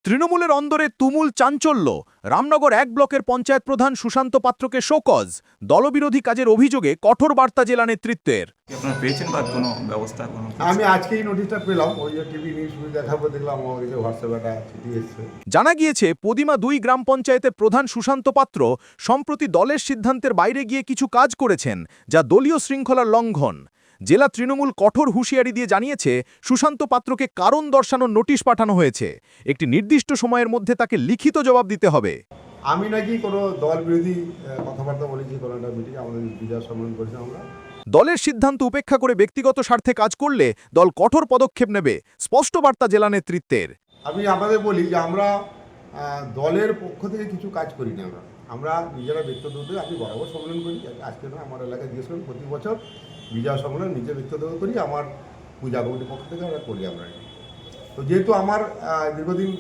তৃণমূলের অন্দরে তুমুল চাঞ্চল্য। রামনগর ১ ব্লকের পঞ্চায়েত প্রধান সুশান্ত পাত্রকে শোকজ। দলবিরোধী কাজের অভিযোগে কঠোর বার্তা জেলা নেতৃত্বের। আপনারা পেয়েছেন বা কোনো ব্যবস্থা কোনো আমি আজকেই নোটিশটা পেলাম, ওই যে টিভি নিউজ দেখার পর দেখলাম আমার কাছে হোয়াটসঅ্যাপে একটা চিঠি এসেছে। জানা গিয়েছে পদিমা ২ গ্রাম পঞ্চায়েতের প্রধান সুশান্ত পাত্র সম্প্রতি দলের সিদ্ধান্তের বাইরে গিয়ে কিছু কাজ করেছেন, যা দলীয় শৃঙ্খলার লঙ্ঘন। জেলা তৃণমূল কঠোর হুঁশিয়ারি দিয়ে জানিয়েছে সুশান্ত পাত্রকে কারণ দর্শানোর নোটিশ পাঠানো হয়েছে। একটি নির্দিষ্ট সময়ের মধ্যে তাকে লিখিত জবাব দিতে হবে। আমি নাকি কোনো দল বিরোধী কথাবার্তা বলেছি, কোনো একটা মিটিং আমাদের বিজয় সম্মেলন করেছি আমরা। দলের সিদ্ধান্ত উপেক্ষা করে ব্যক্তিগত স্বার্থে কাজ করলে দল কঠোর পদক্ষেপ নেবে, স্পষ্ট বার্তা জেলা নেতৃত্বের। আমি আপনাদের বলি যে আমরা দলের পক্ষ থেকে কিছু কাজ করি না, আমরা নিজেরা ব্যক্তিগত আমি বরাবর সম্মেলন করি। আজকে না, আমার এলাকায় জিজ্ঞেস করি, প্রতি বছর বিজয় সম্মেলন নিজে ব্যক্তিগত করি, আমার পূজা কমিটির পক্ষ থেকে আমরা করি। আমরা তো যেহেতু আমার দীর্ঘদিন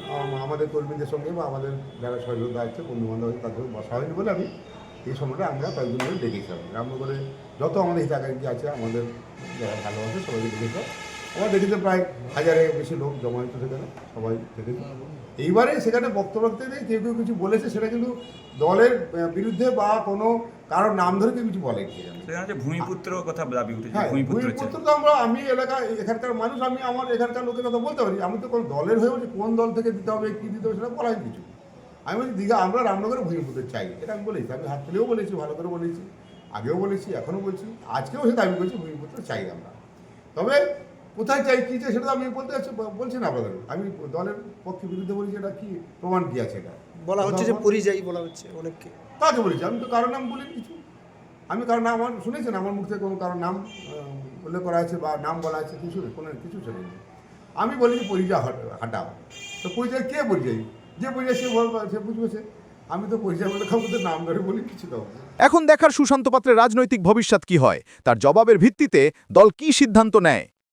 আমাদের কর্মীদের সঙ্গে বা আমাদের যারা সহযোগিতা আছে, বন্ধুবান্ধব আছে, তাদের বসা হয়নি বলে আমি এই সময়টা আমরা কয়েকদিন ধরে ডেকেছিলাম। রামনগরে যত আমাদের হিতাকাঙ্ক্ষী আছে, আমাদের যারা ভালোবাসে সবাইকে ডেকেছিলাম। আমরা দেখেছি প্রায় 1000-এর বেশি লোক জমায়েত সেখানে, সবাই দেখেছি। এইবারে সেখানে বক্তব্য রাখতে গিয়ে কেউ কেউ কিছু বলেছে, সেটা কিন্তু দলের বিরুদ্ধে বা কোনো কারোর নাম ধরে কেউ কিছু বলেনি। সেখানে ভূমিপুত্র কথা দাবি উঠেছে। হ্যাঁ, ভূমিপুত্র তো আমি এখানকার মানুষ, আমি আমার এখানকার লোকের কথা বলতে পারি। আমি তো কোনো দলের হয়ে বলছি, কোন দল থেকে দিতে হবে, কী দিতে হবে সেটা বলাই কিছু। আমি বলছি দীঘা আমরা রামনগরে ভূমিপুত্র চাই, এটা আমি বলেছি। আমি হাত তুলেও বলেছি, ভালো করে বলেছি, আগেও বলেছি, এখনও বলছি, আজকেও সে দাবি করছি ভূমিপুত্র চাই আমরা। তবে কোথায় চাই কী চাই সেটা তো আমি বলছি না আপনাদের। আমি দলের পক্ষে বিরুদ্ধে বলেছি, এটা কি প্রমাণ কী আছে? এটা বলা হচ্ছে যে পরিযায়ী বলা হচ্ছে অনেককে। কাকে বলেছি? আমি তো কারোর নাম বলিনি কিছু। আমি কারণ নাম আমার শুনেছেন, আমার মুখ থেকে কোনো কারোর নাম উল্লেখ করা আছে বা নাম বলা আছে কিছু নেই, কোনো কিছু শুনেনি। আমি বলি পরিচয় হাঁটাও। তো পরিচয় কে পরিচয়? যে পরিচয় সে বুঝবে সে। আমি তো পরিচয় বলে কাউকে নাম ধরে বলি কিছু দাও। এখন দেখার সুশান্ত পাত্রের রাজনৈতিক ভবিষ্যৎ কি হয়। তার জবাবের ভিত্তিতে দল কী সিদ্ধান্ত নেয়।